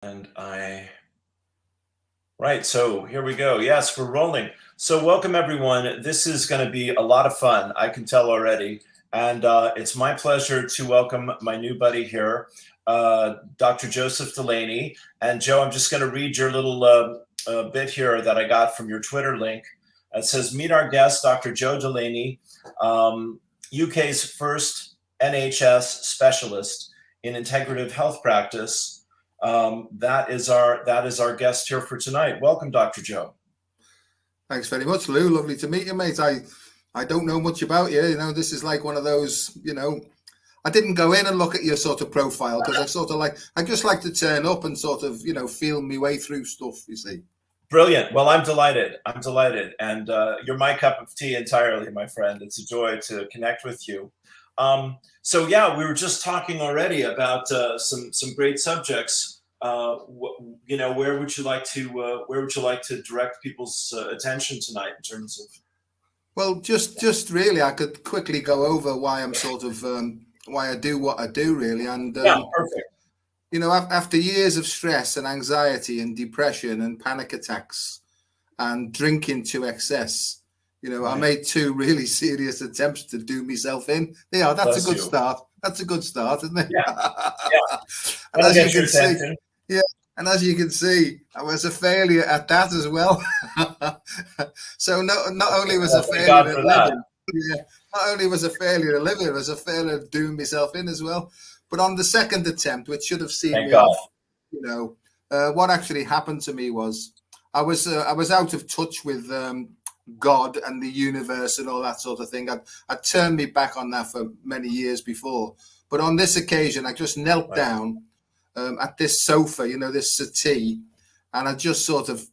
Right, so here we go. Yes, we're rolling. So welcome everyone. This is going to be a lot of fun, I can tell already. And it's my pleasure to welcome my new buddy here, Dr. Joseph Delany. And Joe, I'm just going to read your little bit here that I got from your Twitter link. It says, meet our guest, Dr. Joe Delany, UK's first NHS specialist in integrative health practice. That is our guest here for tonight. Welcome, Dr. Joe. Thanks very much, Lou. Lovely to meet you, mate. I don't know much about you. You know, this is like one of those, I didn't go in and look at your sort of profile because I just like to turn up and sort of, feel my way through stuff, you see. Brilliant. Well, I'm delighted. And you're my cup of tea entirely, my friend. It's a joy to connect with you. So yeah, we were just talking already about some great subjects. Where would you like to direct people's attention tonight in terms of? Well, just really, I could quickly go over why I'm sort of why I do what I do, really, and yeah, perfect. After years of stress and anxiety and depression and panic attacks and drinking to excess. Right. I made 2 really serious attempts to do myself in. Yeah, that's a good start. That's a good start, isn't it? Yeah. And as you can see, and as you can see, I was a failure at that as well. So not only was a failure at living, not only was a failure at living, it was a failure at doing myself in as well. But on the second attempt, which should have seen me off, what actually happened to me was I was out of touch with God and the universe and all that sort of thing. I'd turned me back on that for many years before. But on this occasion, I just knelt down at this sofa, this settee, and I just sort of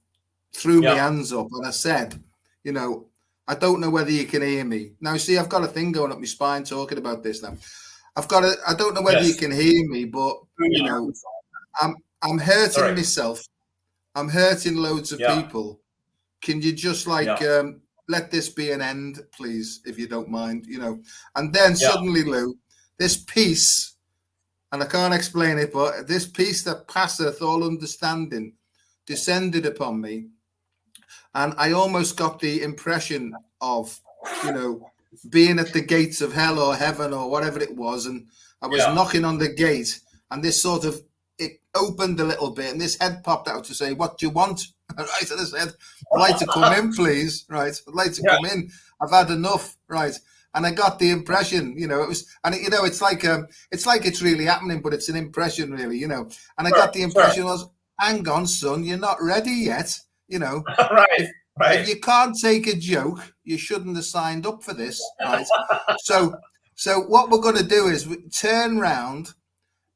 threw my hands up and I said, I don't know whether you can hear me. Now, see, I've got a thing going up my spine talking about this now. I don't know whether you can hear me, but, I'm hurting myself. I'm hurting loads of people. Can you just let this be an end, please, if you don't mind, And then suddenly, Lou, this peace, and I can't explain it, but this peace that passeth all understanding descended upon me. And I almost got the impression of, being at the gates of hell or heaven or whatever it was. And I was knocking on the gate and this sort of, it opened a little bit and this head popped out to say, what do you want? Right, and I said, I'd like to come in, please. Right, I'd like to come in. I've had enough. Right, and I got the impression, it was, and it's like it's really happening, but it's an impression, really, And I got the impression was, hang on, son, you're not ready yet, Right. If you can't take a joke, you shouldn't have signed up for this, right? So what we're going to do is turn round.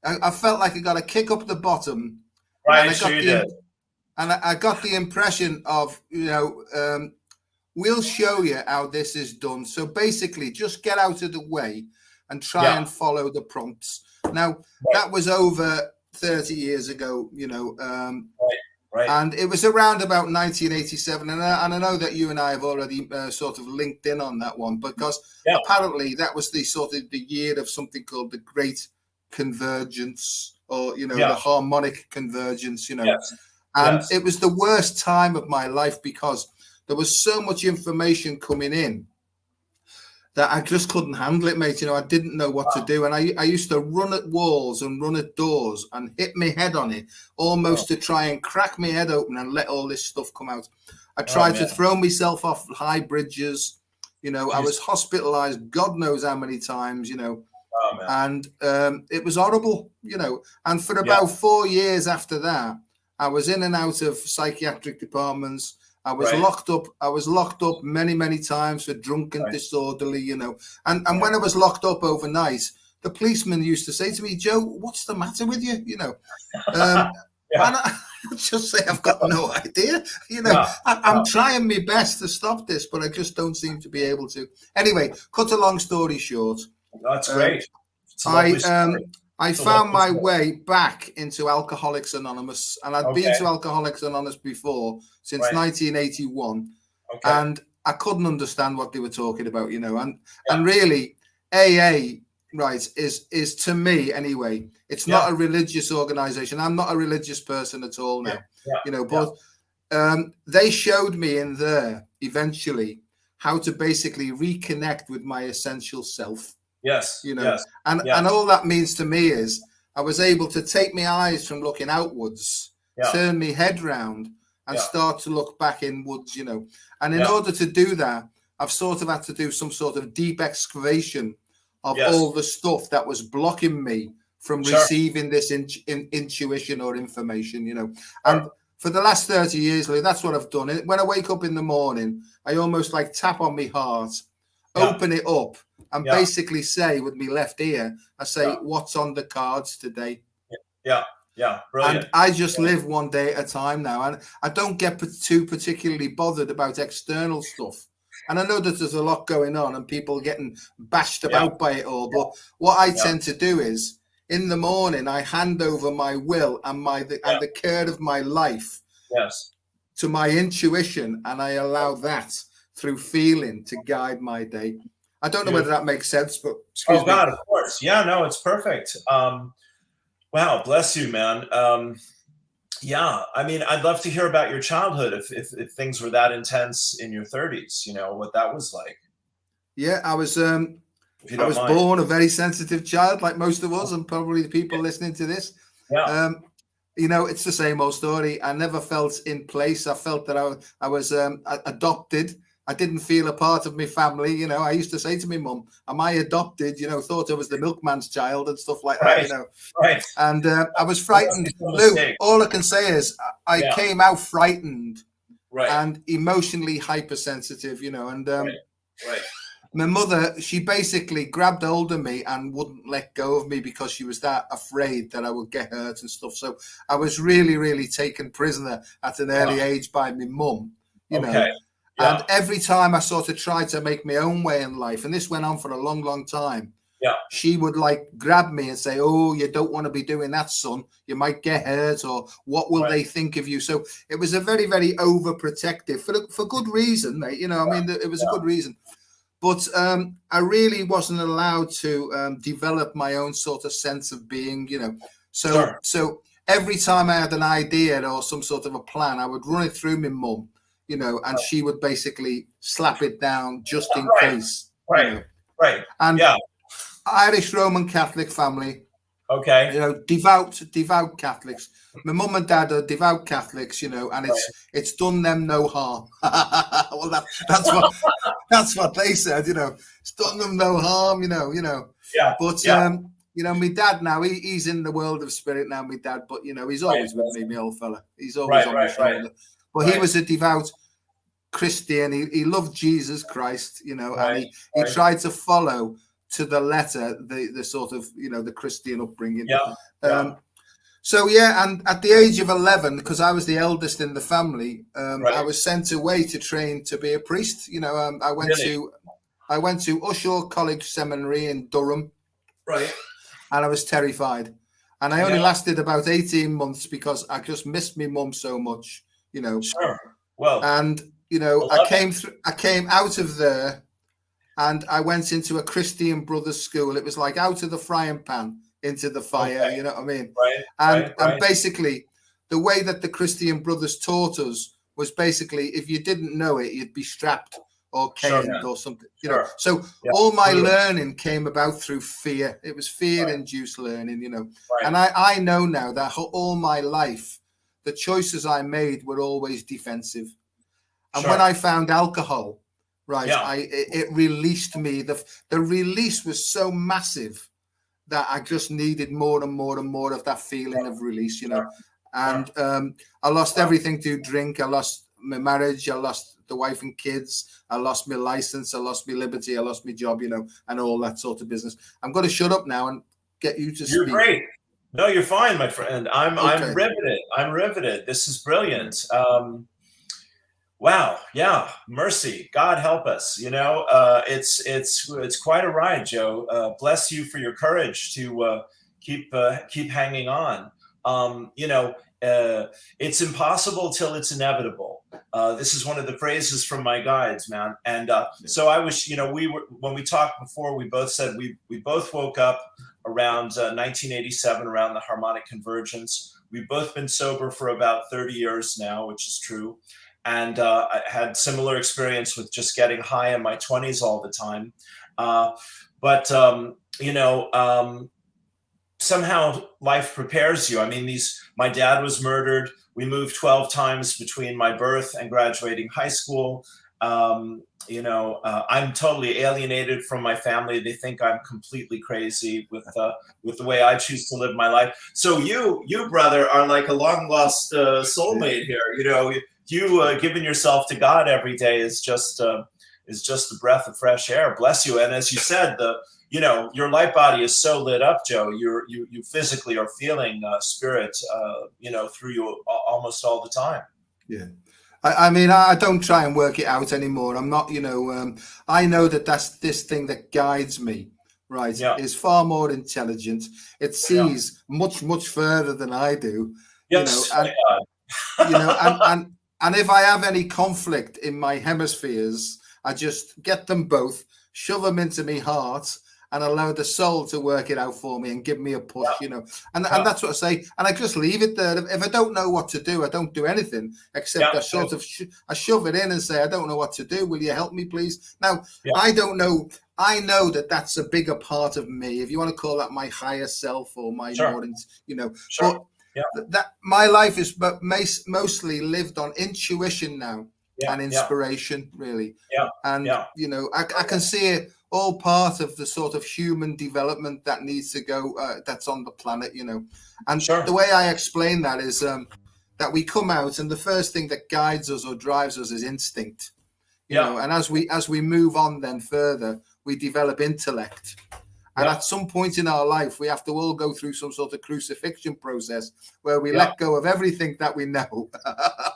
I felt like I got a kick up the bottom, right? And sure you did. And I got the impression of, we'll show you how this is done. So basically, just get out of the way and try and follow the prompts. Now, that was over 30 years ago, Right. And it was around about 1987. And I know that you and I have already sort of linked in on that one, because apparently that was the sort of the year of something called the Great Convergence, or, the harmonic convergence, And it was the worst time of my life because there was so much information coming in that I just couldn't handle it, mate. I didn't know what to do. And I used to run at walls and run at doors and hit my head on it almost to try and crack my head open and let all this stuff come out. I tried to throw myself off high bridges. I was hospitalized God knows how many times, and it was horrible, And for about 4 years after that, I was in and out of psychiatric departments. I was locked up many, many times for drunk and disorderly, And when I was locked up overnight, the policeman used to say to me, Joe, what's the matter with you? And I just say, I've got no idea. I'm trying my best to stop this, but I just don't seem to be able to. Anyway, cut a long story short. That's great. I found my way back into Alcoholics Anonymous, and I'd been to Alcoholics Anonymous before since 1981, and I couldn't understand what they were talking about, And really, AA right, is to me anyway. It's not a religious organization. I'm not a religious person at all now, but they showed me in there eventually how to basically reconnect with my essential self. Yes. And all that means to me is I was able to take my eyes from looking outwards, turn my head round, and start to look back inwards, And in order to do that, I've sort of had to do some sort of deep excavation of all the stuff that was blocking me from receiving this intuition or information, And for the last 30 years, Lou, that's what I've done. When I wake up in the morning, I almost like tap on my heart, open it up, and basically say with my left ear, I say, what's on the cards today? Yeah, brilliant. And I just live one day at a time now. And I don't get too particularly bothered about external stuff. And I know that there's a lot going on and people getting bashed about by it all. But what I tend to do is, in the morning, I hand over my will and the care of my life to my intuition, and I allow that through feeling to guide my day. I don't know whether that makes sense, but excuse me. God, of course. Yeah, no, it's perfect. Wow, bless you, man. I mean, I'd love to hear about your childhood if things were that intense in your 30s, what that was like. Yeah, I was born a very sensitive child, like most of us, and probably the people listening to this. It's the same old story. I never felt in place. I felt that I was adopted. I didn't feel a part of my family. I used to say to my mum, am I adopted? Thought I was the milkman's child and stuff like that, Right. And I was frightened. Lou, all I can say is I came out frightened and emotionally hypersensitive, and my mother, she basically grabbed hold of me and wouldn't let go of me because she was that afraid that I would get hurt and stuff. So I was really, really taken prisoner at an early age by my mum, And every time I sort of tried to make my own way in life, and this went on for a long, long time, she would like grab me and say, oh, you don't want to be doing that, son. You might get hurt, or what will they think of you? So it was a very, very overprotective for good reason, mate. It was a good reason. But I really wasn't allowed to develop my own sort of sense of being, So every time I had an idea or some sort of a plan, I would run it through my mum. And she would basically slap it down just in case. Right. And Irish Roman Catholic family. Okay. Devout Catholics. My mum and dad are devout Catholics, and it's done them no harm. Well, that's what they said, It's done them no harm, Yeah. But my dad now, he's in the world of spirit now, my dad, but he's always with me, my old fella. He's always on my shoulder. But he was a devout Christian. He loved Jesus Christ, and he tried to follow to the letter the sort of the Christian upbringing. And at the age of 11, because I was the eldest in the family, I was sent away to train to be a priest. I went to Ushaw College Seminary in Durham, and I was terrified. And I only lasted about 18 months because I just missed my mum so much. Sure. Well, and I came out of there, and I went into a Christian Brothers school. It was like out of the frying pan into the fire. You know what I mean? And basically, the way that the Christian Brothers taught us was basically, if you didn't know it, you'd be strapped or caned or something. So all my learning came about through fear. It was fear-induced learning. And I know now that all my life, the choices I made were always defensive. And when I found alcohol, it released me. The release was so massive that I just needed more and more and more of that feeling of release, And I lost everything to drink. I lost my marriage. I lost the wife and kids. I lost my license. I lost my liberty. I lost my job, and all that sort of business. I'm going to shut up now and get you to speak. You're great. No, you're fine, my friend. I'm riveted. I'm riveted. This is brilliant. Wow. Yeah. Mercy. God help us. It's quite a ride, Joe. Bless you for your courage to keep hanging on. it's impossible till it's inevitable. This is one of the phrases from my guides, man. And so I was, when we talked before, we both said we both woke up around 1987, around the harmonic convergence. We've both been sober for about 30 years now, which is true. And I had similar experience with just getting high in my 20s all the time. Somehow life prepares you. I mean, my dad was murdered. We moved 12 times between my birth and graduating high school. I'm totally alienated from my family. They think I'm completely crazy with the way I choose to live my life. So you brother, are like a long lost soulmate here. You giving yourself to God every day is just a breath of fresh air. Bless you. And as you said, your light body is so lit up, Joe. You physically are feeling spirit, through you almost all the time. Yeah. I mean, I don't try and work it out anymore. I'm not, I know that that's this thing that guides me, right? Yeah. Is far more intelligent. It sees much, much further than I do. Yes. And if I have any conflict in my hemispheres, I just get them both, shove them into my heart, and allow the soul to work it out for me and give me a push, and that's what I say. And I just leave it there. If I don't know what to do, I don't do anything except I sort of I shove it in and say, I don't know what to do. Will you help me, please? Now, I don't know. I know that that's a bigger part of me. If you want to call that my higher self or my more, Sure. But that my life is mostly lived on intuition now and inspiration, really. And I can see it all part of the sort of human development that needs to go, that's on the planet, And the way I explain that is that we come out, and the first thing that guides us or drives us is instinct, and as we move on then further, we develop intellect. And at some point in our life, we have to all go through some sort of crucifixion process where we let go of everything that we know.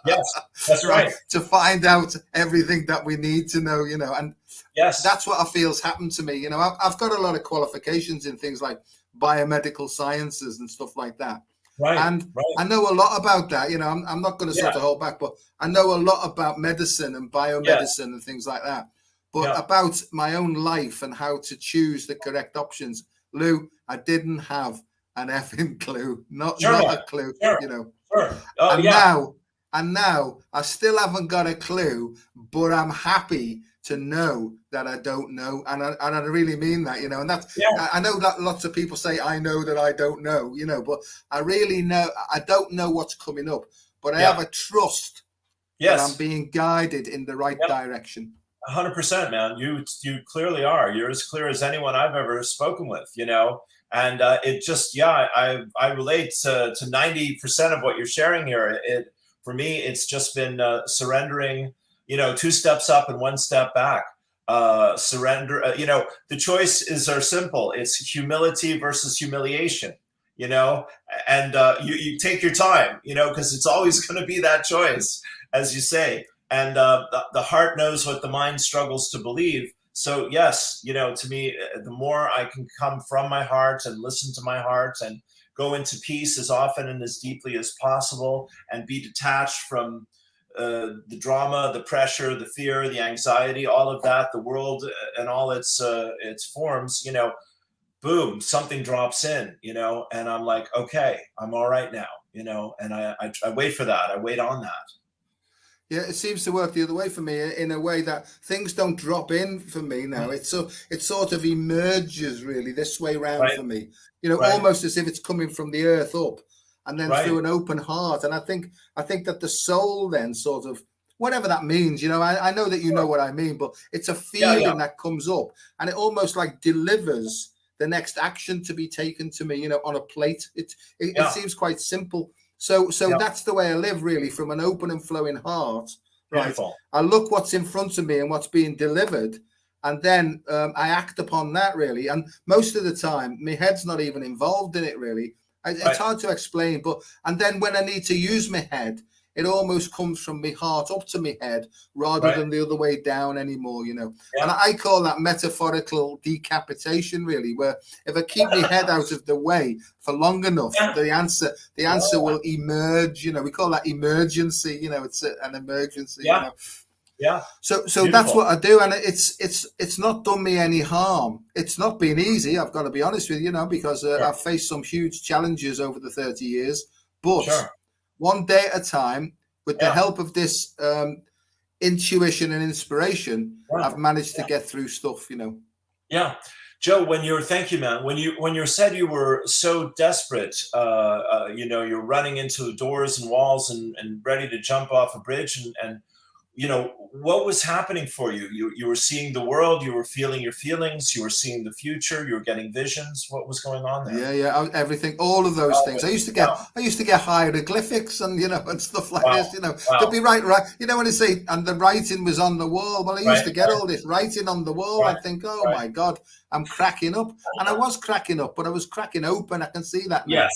Yes, that's right. To find out everything that we need to know, and that's what I feel has happened to me. I've got a lot of qualifications in things like biomedical sciences and stuff like that. Right. And I know a lot about that. I'm not going to sort of hold back, but I know a lot about medicine and biomedicine and things like that. But about my own life and how to choose the correct options, Lou, I didn't have an effing clue, not a clue, Sure. And now I still haven't got a clue, but I'm happy to know that I don't know, and I really mean that, and that's. I know that lots of people say I know that I don't know, but I really know I don't know what's coming up, but I have a trust that I'm being guided in the right direction. 100%, man. You clearly are. You're as clear as anyone I've ever spoken with, and it just, I relate to 90% of what you're sharing here. For me, it's just been surrendering, 2 steps up and 1 step back. Surrender, the choices are simple. It's humility versus humiliation, and you take your time, because it's always going to be that choice, as you say. And the heart knows what the mind struggles to believe. So yes, to me, the more I can come from my heart and listen to my heart and go into peace as often and as deeply as possible and be detached from the drama, the pressure, the fear, the anxiety, all of that, the world and all its forms, boom, something drops in, and I'm like, okay, I'm all right now, and I wait for that. I wait on that. Yeah, it seems to work the other way for me, in a way that things don't drop in for me now. It sort of emerges really this way round for me, almost as if it's coming from the earth up and then through an open heart. And I think that the soul then sort of, whatever that means, I know that you know what I mean, but it's a feeling that comes up and it almost like delivers the next action to be taken to me, on a plate. It seems quite simple. So that's the way I live, really, from an open and flowing heart. Right. Beautiful. I look what's in front of me and what's being delivered, and then I act upon that, really. And most of the time, my head's not even involved in it, really. It's hard to explain, and then when I need to use my head, it almost comes from my heart up to my head rather than the other way down anymore, you know. And I call that metaphorical decapitation, really, where if I keep my head out of the way for long enough, the answer will emerge, you know. We call that emergency, you know. It's an emergency, you know. So Beautiful. That's what I do, and it's not done me any harm. It's not been easy, I've got to be honest with you, you know, because I've faced some huge challenges over the 30 years, but one day at a time, with the help of this intuition and inspiration, I've managed to get through stuff, you know. Yeah. Joe, thank you, man. When you said you were so desperate, you know, you're running into doors and walls and ready to jump off a bridge, and you know, what was happening for you? You were seeing the world, you were feeling your feelings, you were seeing the future, you were getting visions. What was going on there? Yeah, everything, all of those things. I used to get hieroglyphics and, you know, and stuff like this, you know, to be right. You know, when they say, and the writing was on the wall. Well, I used to get all this writing on the wall. I think, oh my God, I'm cracking up. And I was cracking up, but I was cracking open. I can see that now.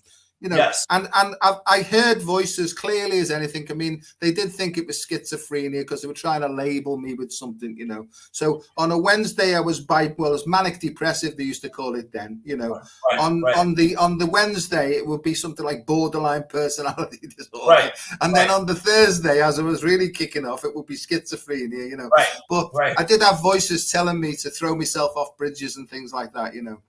You know, and I heard voices clearly as anything. I mean, they did think it was schizophrenia because they were trying to label me with something, you know. So on a Wednesday, I was it's manic depressive, they used to call it then, you know. On the Wednesday, it would be something like borderline personality disorder. And then on the Thursday, as I was really kicking off, it would be schizophrenia, you know. But I did have voices telling me to throw myself off bridges and things like that, you know.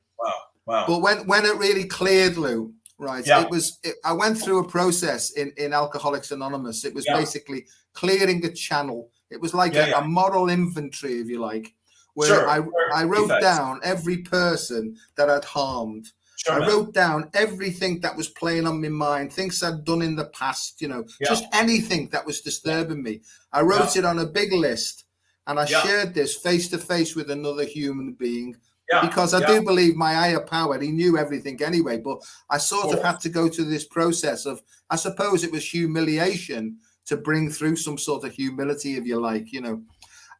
But when it really cleared, Lou, I went through a process in Alcoholics Anonymous. It was basically clearing a channel. It was like a moral inventory, if you like, where I wrote down every person that I'd harmed. I wrote down everything that was playing on my mind, things I'd done in the past, you know, just anything that was disturbing me. I wrote it on a big list, and I shared this face to face with another human being. Because I do believe my higher power, he knew everything anyway, but I sort of had to go to this process of, I suppose it was humiliation to bring through some sort of humility, if you like, you know,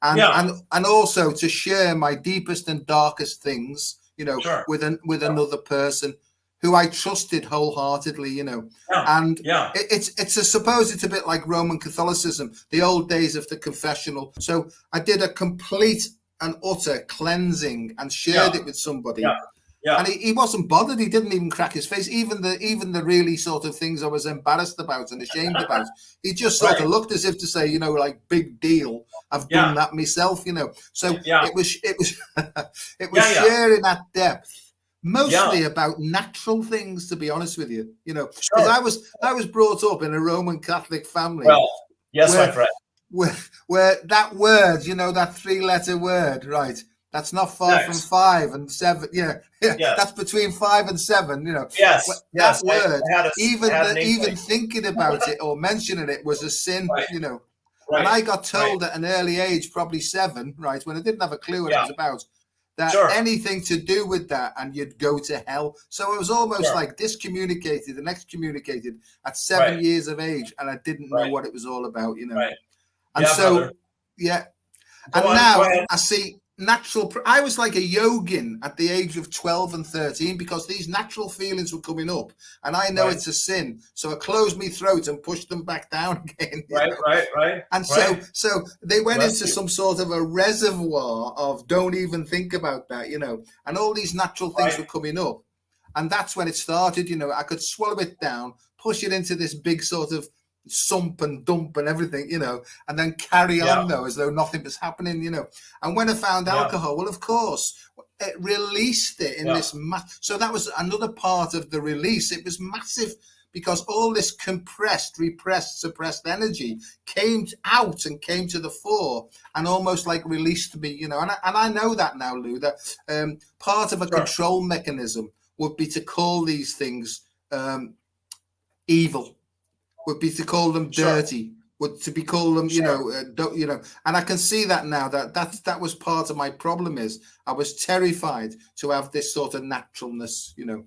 and also to share my deepest and darkest things, you know, with another person who I trusted wholeheartedly, you know. I suppose it's a bit like Roman Catholicism, the old days of the confessional. So I did a complete and utter cleansing and shared it with somebody. And he wasn't bothered. He didn't even crack his face. Even the really sort of things I was embarrassed about and ashamed about, he just sort of looked as if to say, you know, like, big deal. I've done that myself, you know. So it was sharing that depth, mostly about natural things, to be honest with you, you know, because I was brought up in a Roman Catholic family. Well, yes, my friend. Where that word, you know, that 3-letter word, right? That's not far from 5 and 7. That's between 5 and 7. You know, that word, even thinking about it or mentioning it was a sin. You know, and I got told at an early age, probably 7, right, when I didn't have a clue what it was about, that anything to do with that and you'd go to hell. So it was almost like discommunicated and excommunicated at 7 years of age, and I didn't know what it was all about. You know. And so, and now I see natural. I was like a yogin at the age of 12 and 13 because these natural feelings were coming up, and I know it's a sin. So I closed my throat and pushed them back down again. Right. And so they went into some sort of a reservoir of don't even think about that, you know, and all these natural things were coming up. And that's when it started, you know, I could swallow it down, push it into this big sort of sump and dump and everything, you know, and then carry on though as though nothing was happening, you know. And when I found alcohol, well, of course, it released it in this so that was another part of the release. It was massive because all this compressed, repressed, suppressed energy came out and came to the fore and almost like released me, you know. And I know that now, Lou, that part of a control mechanism would be to call these things evil, would be to call them dirty, would to be called them, you know, you know. And I can see that now. That was part of my problem. Is I was terrified to have this sort of naturalness, you know.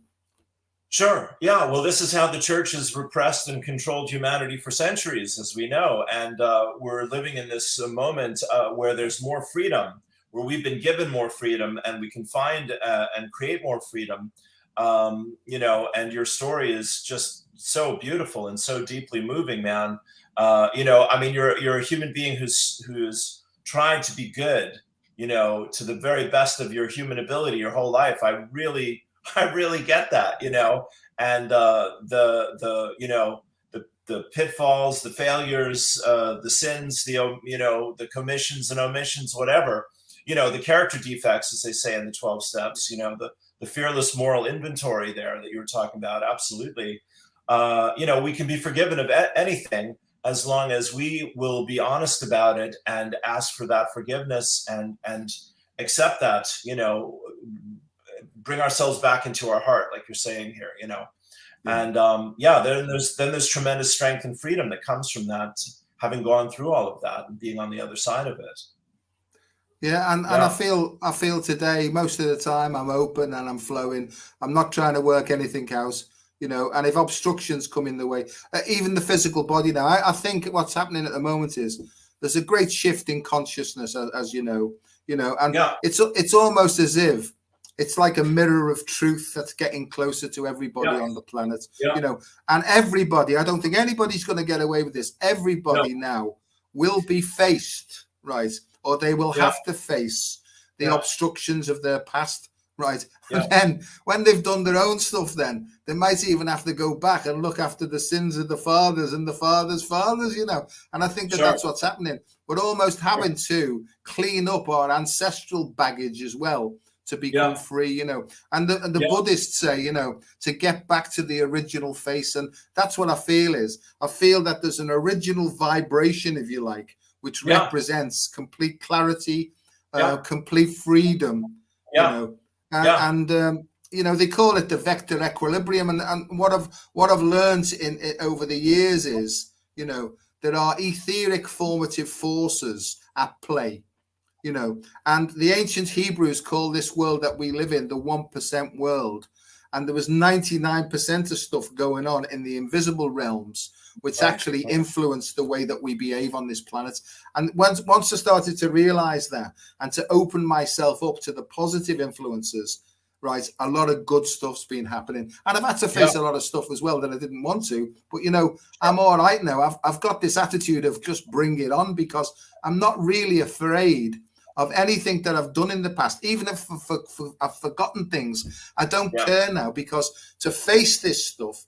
Sure. Yeah. Well, this is how the church has repressed and controlled humanity for centuries, as we know. And we're living in this moment where there's more freedom, where we've been given more freedom, and we can find and create more freedom. You know, and your story is just so beautiful and so deeply moving, man. I mean, you're a human being who's tried to be good, to the very best of your human ability your whole life. I really get that, and the pitfalls, the failures, the sins, the commissions and omissions, whatever, the character defects, as they say in the 12 steps, the fearless moral inventory there that you were talking about. Absolutely. We can be forgiven of anything as long as we will be honest about it and ask for that forgiveness and accept that, bring ourselves back into our heart, like you're saying here, and then there's tremendous strength and freedom that comes from that, having gone through all of that and being on the other side of it. Yeah, and I feel today, most of the time, I'm open and I'm flowing. I'm not trying to work anything else, and if obstructions come in the way, even the physical body now, I think what's happening at the moment is there's a great shift in consciousness, as you know, and it's almost as if it's like a mirror of truth that's getting closer to everybody on the planet, and everybody, I don't think anybody's going to get away with this. Everybody now will be faced, right? Or they will have to face the obstructions of their past, right? And then when they've done their own stuff, then they might even have to go back and look after the sins of the fathers and the fathers' fathers, And I think that's what's happening. We're almost having to clean up our ancestral baggage as well to become free, And the Buddhists say, to get back to the original face. And that's what I feel is. I feel that there's an original vibration, if you like, which represents complete clarity, complete freedom, and they call it the vector equilibrium. And what I've learned over the years is, there are etheric formative forces at play, and the ancient Hebrews call this world that we live in the 1% world, and there was 99% of stuff going on in the invisible realms, which actually influenced the way that we behave on this planet. And once I started to realize that and to open myself up to the positive influences, right, a lot of good stuff's been happening. And I've had to face a lot of stuff as well that I didn't want to. But, I'm all right now. I've got this attitude of just bring it on, because I'm not really afraid of anything that I've done in the past. Even if I've forgotten things, I don't care now, because to face this stuff,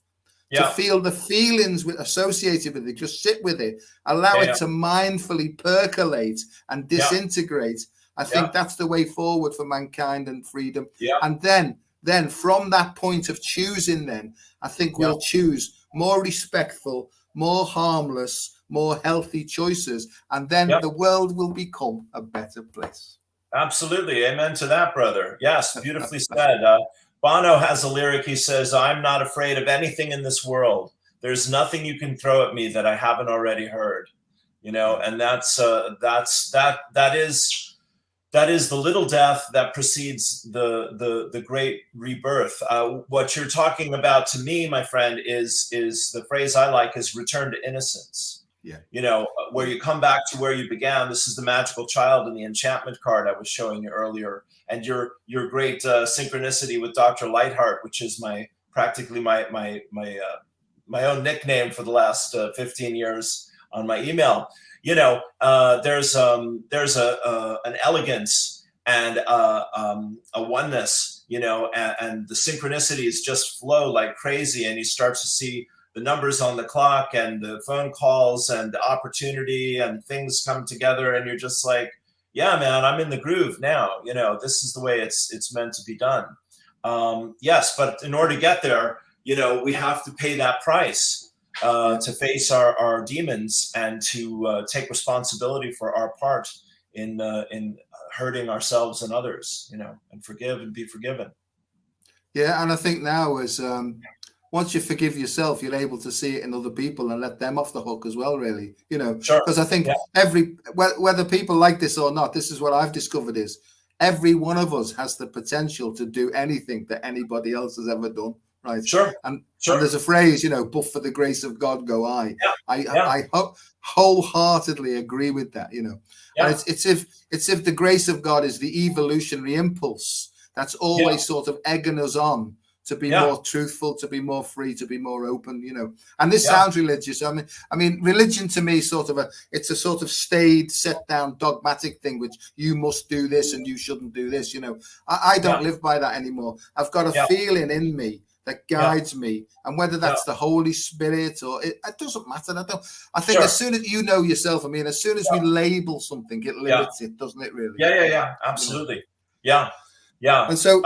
to feel the feelings associated with it, just sit with it, allow it to mindfully percolate and disintegrate. I think that's the way forward for mankind and freedom. And then from that point of choosing, then I think we'll choose more respectful, more harmless, more healthy choices, and then the world will become a better place. Absolutely. Amen to that, brother. Yes, beautifully said. Bono has a lyric. He says, "I'm not afraid of anything in this world. There's nothing you can throw at me that I haven't already heard." And that is the little death that precedes the great rebirth. What you're talking about to me, my friend, is the phrase I like is return to innocence. Where you come back to where you began. This is the magical child in the enchantment card I was showing you earlier, and your great synchronicity with Dr. Lightheart, which is practically my own nickname for the last 15 years on my email. There's an elegance and a oneness, and the synchronicities just flow like crazy, and you start to see the numbers on the clock and the phone calls and the opportunity and things come together, and you're just like, yeah, man, I'm in the groove now. This is the way it's meant to be done. Yes, but in order to get there, we have to pay that price to face our demons and to take responsibility for our part in hurting ourselves and others, and forgive and be forgiven. Yeah, and I think now is once you forgive yourself, you're able to see it in other people and let them off the hook as well, really. Because I think whether people like this or not, this is what I've discovered is every one of us has the potential to do anything that anybody else has ever done. Right. And there's a phrase, but for the grace of God go I. I wholeheartedly agree with that, And it's if the grace of God is the evolutionary impulse that's always sort of egging us on to be more truthful, to be more free, to be more open, you know. And this sounds religious. I mean, religion to me is sort of it's a sort of staid, set down, dogmatic thing, which you must do this and you shouldn't do this, you know. I don't live by that anymore. I've got a feeling in me that guides me, and whether that's the Holy Spirit or it doesn't matter. I think as soon as you know yourself, I mean, as soon as we label something, it limits it, doesn't it? Really? Yeah. Absolutely. Yeah. And so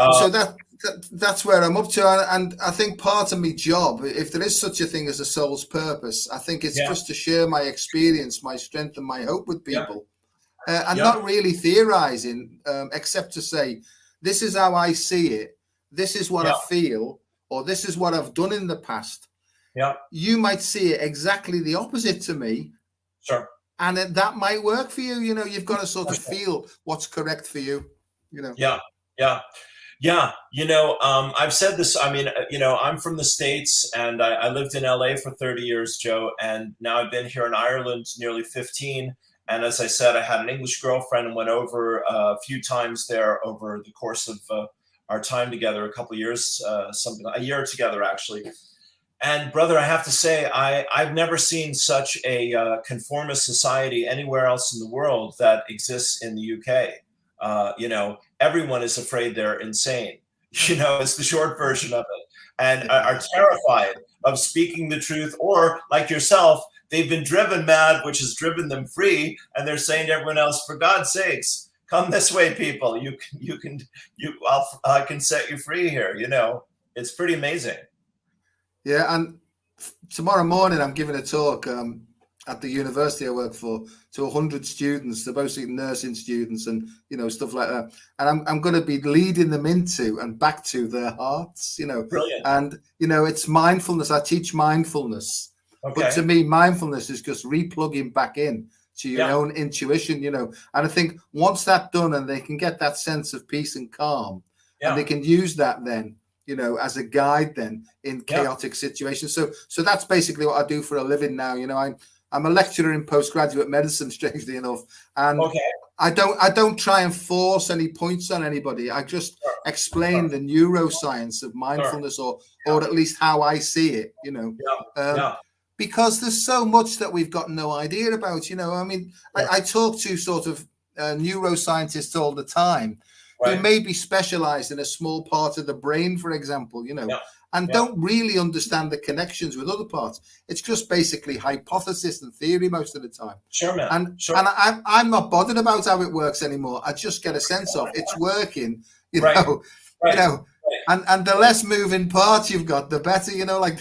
that's where I'm up to, and I think part of my job, if there is such a thing as a soul's purpose, I think it's just to share my experience, my strength, and my hope with people, and not really theorizing, except to say, this is how I see it. This is what I feel. Or this is what I've done in the past. Yeah, you might see it exactly the opposite to me. Sure. And that might work for you. You know, you've got to sort of feel what's correct for you. You know. Yeah. You know, I've said this. I mean, you know, I'm from the States, and I lived in LA for 30 years, Joe, and now I've been here in Ireland nearly 15. And as I said, I had an English girlfriend and went over a few times there over the course of our time together, a couple of years, a year together, actually. And brother, I have to say, I've never seen such a conformist society anywhere else in the world that exists in the UK. You know, everyone is afraid they're insane. You know, it's the short version of it, and are terrified of speaking the truth, or like yourself, they've been driven mad, which has driven them free, and they're saying to everyone else, for God's sakes, come this way, people. I can set you free here. You know, it's pretty amazing. Yeah, and tomorrow morning I'm giving a talk at the university I work for to 100 students. They're basically nursing students and, you know, stuff like that. And I'm going to be leading them into and back to their hearts, you know. Brilliant. And, you know, it's mindfulness. I teach mindfulness. Okay. But to me, mindfulness is just replugging back in to your own intuition, you know. And I think once that's done and they can get that sense of peace and calm, and they can use that then, you know, as a guide then in chaotic situations. So that's basically what I do for a living now. You know, I'm a lecturer in postgraduate medicine, strangely enough. And I don't try and force any points on anybody. I just explain the neuroscience of mindfulness or at least how I see it, you know. Because there's so much that we've got no idea about, you know. I mean, I talk to sort of neuroscientists all the time who may be specialized in a small part of the brain, for example, you know, and don't really understand the connections with other parts. It's just basically hypothesis and theory most of the time. Sure, man. And I'm not bothered about how it works anymore. I just get a sense of it's working, you know, you know, and the less moving parts you've got, the better, you know, like.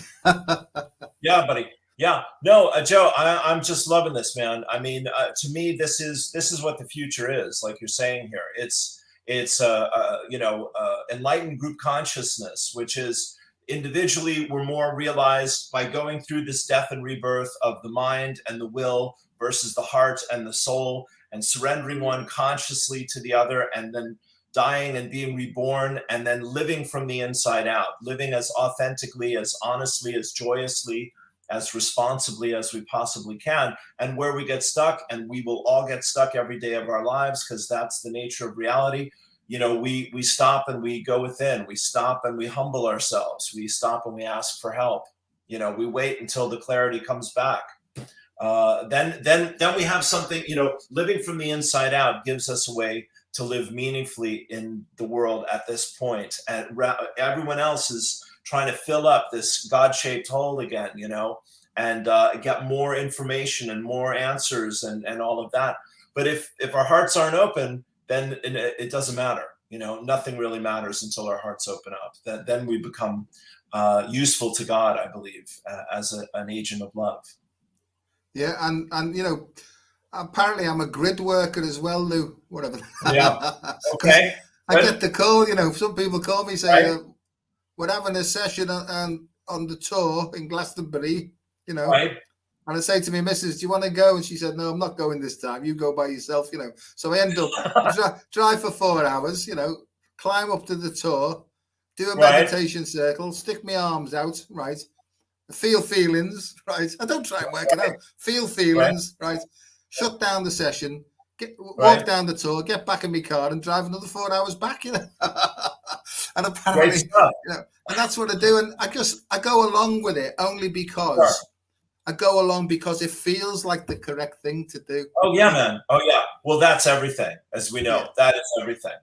Yeah, buddy. Yeah, no, Joe, I'm just loving this, man. I mean, to me, this is what the future is. Like you're saying here, it's you know, enlightened group consciousness, which is individually we're more realized by going through this death and rebirth of the mind and the will versus the heart and the soul, and surrendering one consciously to the other, and then dying and being reborn, and then living from the inside out, living as authentically, as honestly, as joyously, as responsibly as we possibly can. And where we get stuck, and we will all get stuck every day of our lives, because that's the nature of reality, you know, we stop and we go within. We stop and we humble ourselves. We stop and we ask for help. You know, we wait until the clarity comes back. Then we have something, you know, living from the inside out gives us a way to live meaningfully in the world at this point. And everyone else is trying to fill up this God-shaped hole again, you know, and get more information and more answers and all of that. But if our hearts aren't open, then it doesn't matter. You know, nothing really matters until our hearts open up. Then we become useful to God, I believe, as an agent of love. Yeah, and you know, apparently I'm a grid worker as well, Lou. Whatever. Yeah. Okay. I get the call. You know, some people call me saying, we're having a session on the tour in Glastonbury, you know, and I say to me, Mrs., do you want to go? And she said, no, I'm not going this time. You go by yourself, you know. So I end up drive for 4 hours, you know, climb up to the tour, do a meditation circle, stick my arms out, feel feelings, I don't try and work it out. Feel feelings, shut down the session, walk down the tour, get back in my car and drive another 4 hours back, you know. And apparently, and that's what I do. And I go along with it only because I go along because it feels like the correct thing to do. Oh yeah, man. Oh yeah. Well, that's everything, as we know. That is everything.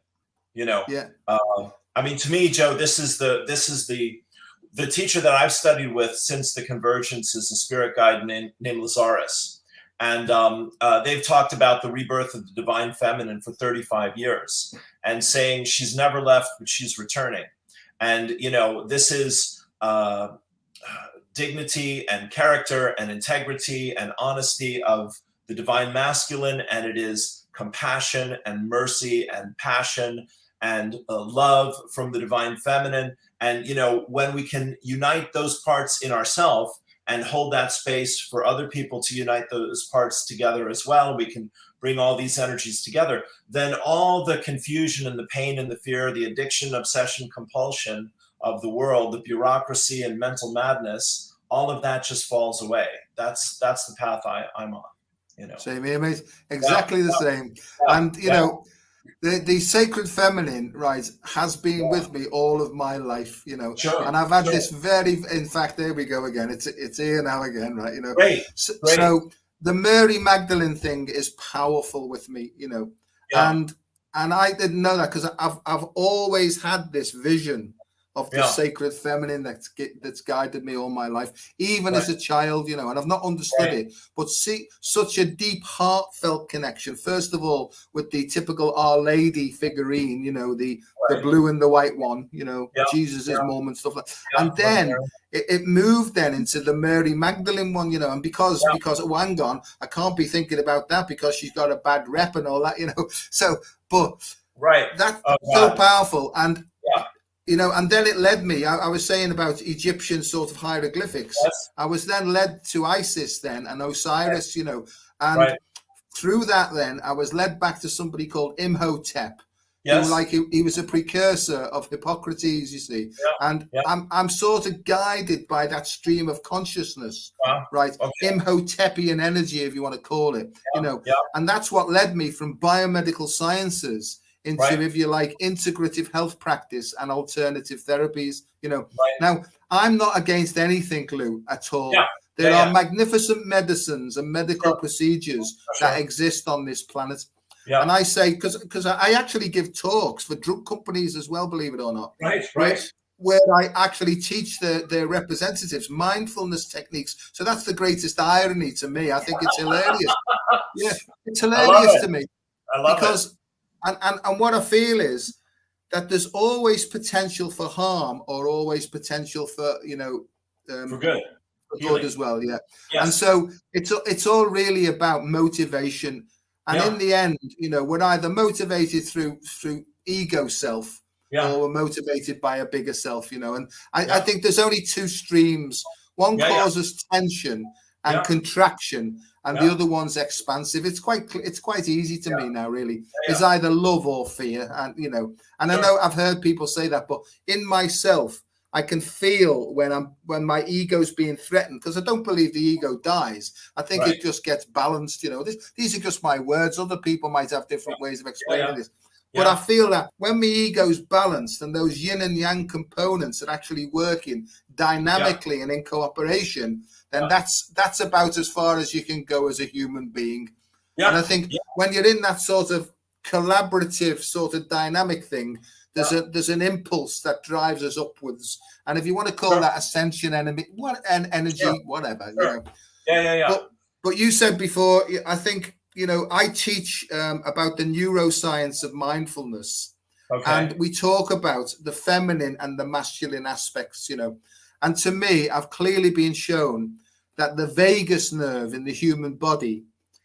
Yeah. I mean, to me, Joe, this is the teacher that I've studied with since the convergence is a spirit guide named Lazarus. And they've talked about the rebirth of the divine feminine for 35 years and saying she's never left, but she's returning. And, this is dignity and character and integrity and honesty of the divine masculine. And it is compassion and mercy and passion and love from the divine feminine. And, when we can unite those parts in ourselves and hold that space for other people to unite those parts together as well, we can bring all these energies together, then all the confusion and the pain and the fear, the addiction, obsession, compulsion of the world, the bureaucracy and mental madness, all of that just falls away. That's the path I'm on. Same here, mate. Exactly the same. And the sacred feminine, right, has been with me all of my life, and I've had this in fact, there we go again. It's here now again, right? Great. So the Mary Magdalene thing is powerful with me, and I didn't know that because I've always had this vision of the sacred feminine that's guided me all my life, even as a child, and I've not understood it, but see such a deep, heartfelt connection. First of all, with the typical Our Lady figurine, the blue and the white one, Jesus's mom and stuff like that. And then it moved then into the Mary Magdalene one, and because hang on, I can't be thinking about that because she's got a bad rep and all that, So, but that's so powerful. And and then it led me, I was saying about Egyptian sort of hieroglyphics. Yes. I was then led to Isis then and Osiris, and through that then I was led back to somebody called Imhotep. Yes. He was a precursor of Hippocrates, you see. And I'm sort of guided by that stream of consciousness, right? Okay. Imhotepian energy, if you want to call it, and that's what led me from biomedical sciences into, if you like, integrative health practice and alternative therapies, Now, I'm not against anything, Lou, at all. There are magnificent medicines and medical procedures that exist on this planet. And I say, because I actually give talks for drug companies as well, believe it or not. Where I actually teach their representatives mindfulness techniques. So that's the greatest irony to me. I think it's hilarious. It's hilarious to me. I love it. And what I feel is that there's always potential for harm or always potential for, for good. For good as well. Yes. And so it's all really about motivation. And in the end, we're either motivated through ego self or we're motivated by a bigger self, And I think there's only two streams. One causes tension and contraction, and the other one's expansive. It's quite easy to me now, really. It's either love or fear, and and I know I've heard people say that, but in myself, I can feel when my ego's being threatened, because I don't believe the ego dies. I think it just gets balanced. These are just my words. Other people might have different ways of explaining this. But I feel that when my ego's balanced and those yin and yang components are actually working dynamically and in cooperation, then that's about as far as you can go as a human being. And I think when you're in that sort of collaborative sort of dynamic thing, there's an impulse that drives us upwards. And if you want to call that ascension energy, whatever. But you said before, I think, I teach about the neuroscience of mindfulness. And we talk about the feminine and the masculine aspects, And to me, I've clearly been shown that the vagus nerve in the human body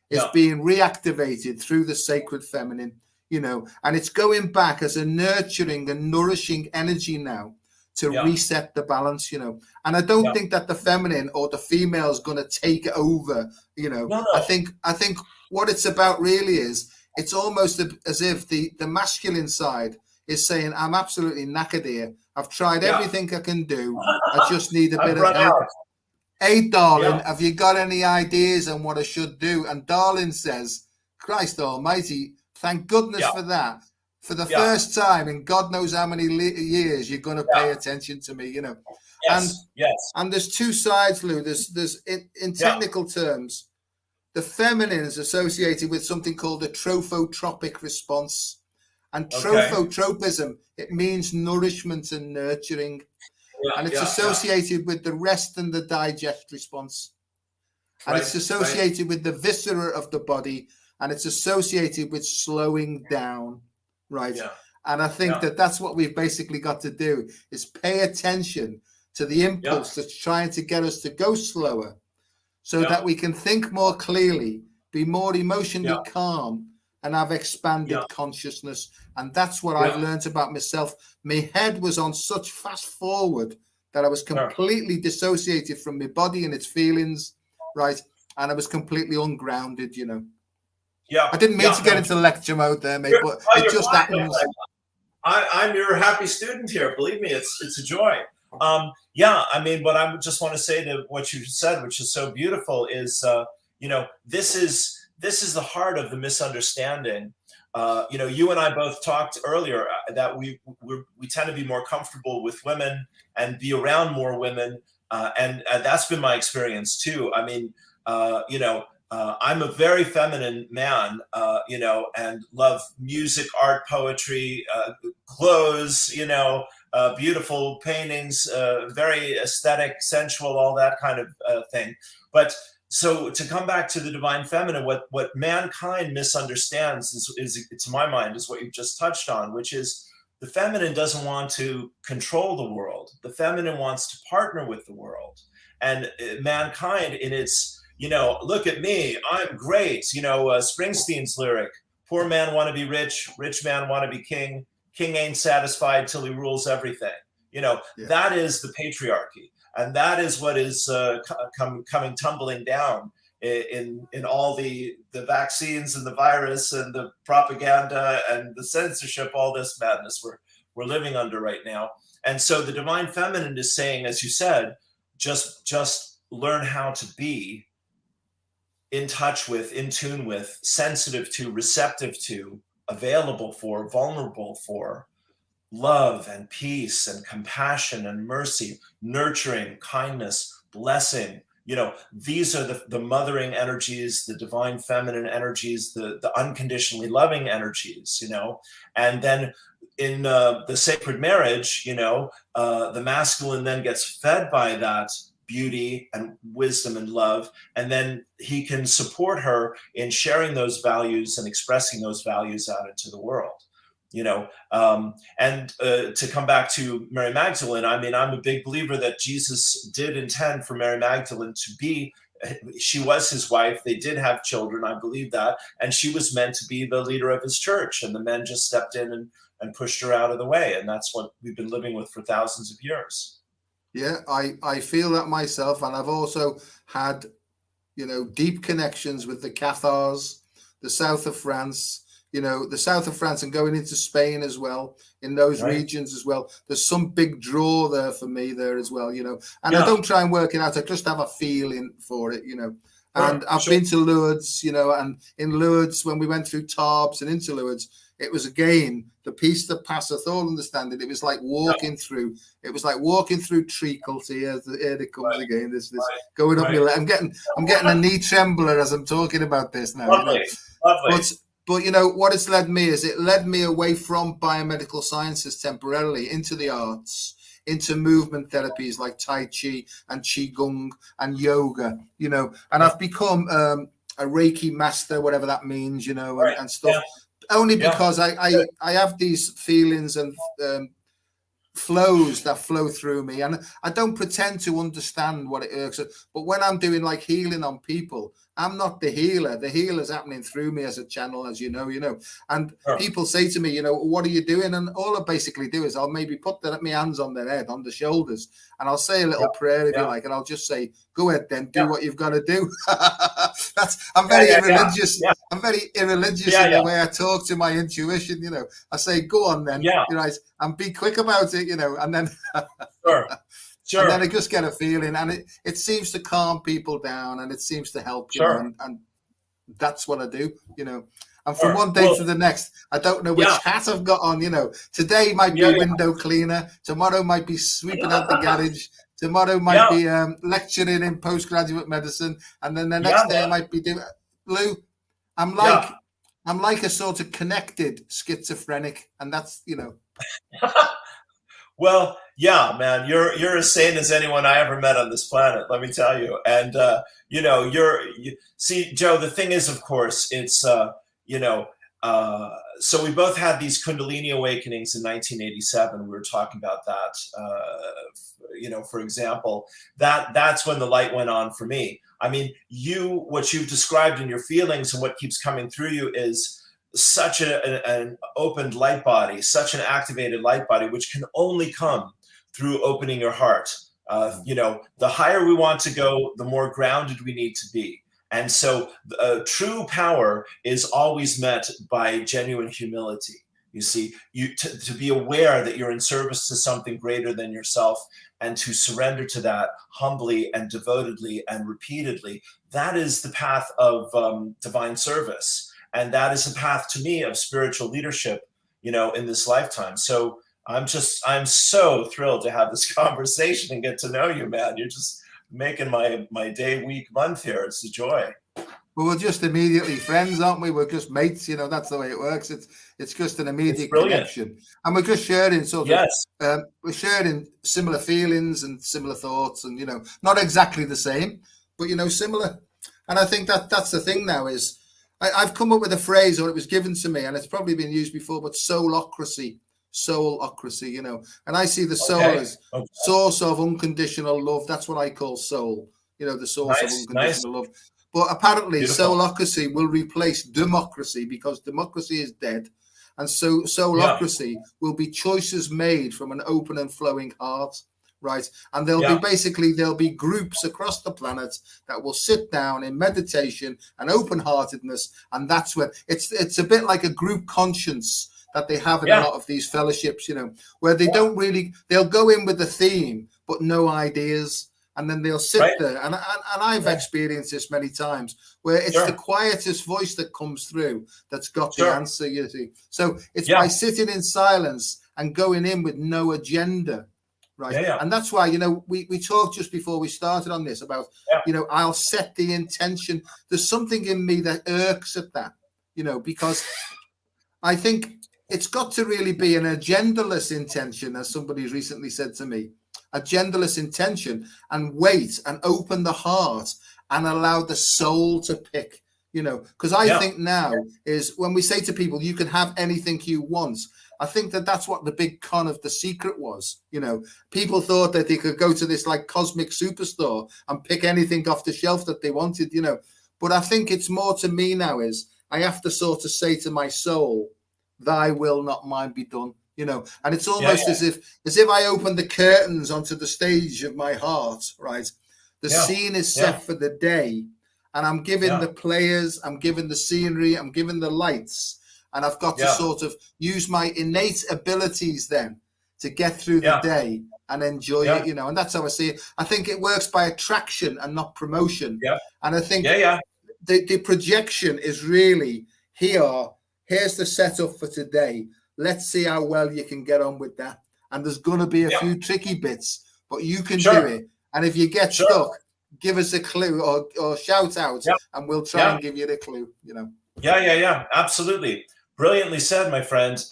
is being reactivated through the sacred feminine, and it's going back as a nurturing and nourishing energy now to reset the balance, And I don't think that the feminine or the female is going to take over, No. I think what it's about really is it's almost as if the masculine side is saying, I'm absolutely knackered here. I've tried everything I can do. I just need a bit of help. Hey, darling, have you got any ideas on what I should do? And darling says, Christ almighty, thank goodness for that. for the first time in God knows how many years, you're going to pay attention to me, you know. And there's two sides, Lou. There's in technical terms, the feminine is associated with something called a trophotropic response. And trophotropism, it means nourishment and nurturing. And it's associated with the rest and the digest response. And it's associated with the viscera of the body. And it's associated with slowing down. And I think that that's what we've basically got to do, is pay attention to the impulse that's trying to get us to go slower, so that we can think more clearly, be more emotionally calm, and have expanded consciousness. And that's what I've learned about myself. My head was on such fast forward that I was completely dissociated from my body and its feelings, and I was completely ungrounded, you know. I didn't mean to get into lecture mode there, mate, but it just happens. I'm your happy student here. Believe me, it's a joy. I mean, what I just want to say to what you said, which is so beautiful, is you know, this is the heart of the misunderstanding. You know, you and I both talked earlier that we tend to be more comfortable with women and be around more women, and that's been my experience too. I mean, you know, I'm a very feminine man, you know, and love music, art, poetry, clothes, you know, beautiful paintings, very aesthetic, sensual, all that kind of thing. But so to come back to the divine feminine, what mankind misunderstands is, to my mind, is what you've just touched on, which is the feminine doesn't want to control the world. The feminine wants to partner with the world. And mankind, in its, you know, look at me, I'm great. You know, Springsteen's lyric, poor man want to be rich, rich man want to be king. King ain't satisfied till he rules everything. You know, that is the patriarchy. And that is what is coming tumbling down in all the vaccines and the virus and the propaganda and the censorship, all this madness we're living under right now. And so the divine feminine is saying, as you said, just learn how to be in touch with, in tune with, sensitive to, receptive to, available for, vulnerable for love and peace and compassion and mercy, nurturing, kindness, blessing. You know, these are the mothering energies, the divine feminine energies, the unconditionally loving energies, you know. And then in the sacred marriage, you know, the masculine then gets fed by that beauty and wisdom and love, and then he can support her in sharing those values and expressing those values out into the world, you know. And to come back to Mary Magdalene, I mean, I'm a big believer that Jesus did intend for Mary Magdalene to be, she was his wife, they did have children, I believe that, and she was meant to be the leader of his church, and the men just stepped in and pushed her out of the way, and that's what we've been living with for thousands of years. Yeah, I feel that myself, and I've also had, you know, deep connections with the Cathars, the south of France, you know, the south of France, and going into Spain as well, in those regions as well. There's some big draw there for me there as well, you know, and I don't try and work it out. I just have a feeling for it, you know. And I've been to Lourdes, you know, and in Lourdes, when we went through Tarbes and into Lourdes, it was again the peace that passeth all understanding. It was like walking through. It was like walking through treacle. See, here it comes again. This going up my leg. I'm getting a knee trembler as I'm talking about this now. Lovely, you know? Lovely. But you know what it's led me is, it led me away from biomedical sciences temporarily into the arts, into movement therapies like Tai Chi and Qigong and yoga. You know, and I've become a Reiki master, whatever that means. You know, and stuff. Yeah. Only because I have these feelings and flows that flow through me, and I don't pretend to understand what it is. But when I'm doing like healing on people, I'm not the healer. The healer's happening through me as a channel, as you know. And people say to me, you know, what are you doing? And all I basically do is I'll maybe put my hands on their head, on the shoulders, and I'll say a little prayer if you like, and I'll just say, go ahead then, do what you've got to do. I'm very irreligious. I'm very irreligious in the way I talk to my intuition, you know. I say, go on then, you know, and be quick about it, you know, and then Sure. And then I just get a feeling, and it seems to calm people down, and it seems to help, you know, and that's what I do, you know. And from one day to the next, I don't know which hat I've got on. Today might be window cleaner. Tomorrow might be sweeping out the garage. Tomorrow might be lecturing in postgraduate medicine. And then the next day I might be doing Lou. I'm like a sort of connected schizophrenic. And that's, Well, yeah, man, you're as sane as anyone I ever met on this planet, let me tell you. And, see, Joe, the thing is, of course, it's, so we both had these Kundalini awakenings in 1987. We were talking about that, for example, that's when the light went on for me. I mean, what you've described in your feelings and what keeps coming through you is such an opened light body, such an activated light body, which can only come through opening your heart. The higher we want to go, the more grounded we need to be. And so true power is always met by genuine humility. You see, to be aware that you're in service to something greater than yourself and to surrender to that humbly and devotedly and repeatedly, that is the path of divine service. And that is a path to me of spiritual leadership, in this lifetime. So I'm so thrilled to have this conversation and get to know you, man. You're just making my day, week, month here. It's a joy. Well, we're just immediately friends, aren't we? We're just mates. That's the way it works. It's just an immediate connection, and we're just sharing we're sharing similar feelings and similar thoughts, and not exactly the same, but similar. And I think that's the thing now is. I've come up with a phrase, or it was given to me, and it's probably been used before, but soulocracy, and I see the soul as source of unconditional love. That's what I call soul, the source of unconditional love. But apparently soulocracy will replace democracy because democracy is dead. And so soulocracy will be choices made from an open and flowing heart. Right. And there'll be groups across the planet that will sit down in meditation and open-heartedness. And that's where it's a bit like a group conscience that they have in a lot of these fellowships, where they they'll go in with the theme, but no ideas. And then they'll sit there. And I've experienced this many times where it's the quietest voice that comes through that's got the answer, you see. So it's by sitting in silence and going in with no agenda. Right. And that's why, we talked just before we started on this about, I'll set the intention. There's something in me that irks at that, because I think it's got to really be an agendaless intention, as somebody recently said to me, agendaless intention, and wait and open the heart and allow the soul to pick, because I think now is when we say to people, you can have anything you want. I think that's what the big con of The Secret was. People thought that they could go to this like cosmic superstore and pick anything off the shelf that they wanted, But I think it's more to me now is I have to sort of say to my soul, thy will, not mine be done, And it's almost as if I open the curtains onto the stage of my heart, right? The scene is set for the day, and I'm giving the players, I'm giving the scenery, I'm giving the lights. And I've got to sort of use my innate abilities then to get through the day and enjoy it, and that's how I see it. I think it works by attraction and not promotion. And I think the projection is really here's the setup for today. Let's see how well you can get on with that. And there's going to be a few tricky bits, but you can do it. And if you get stuck, give us a clue or shout out and we'll try and give you the clue, Yeah, absolutely. Brilliantly said, my friend.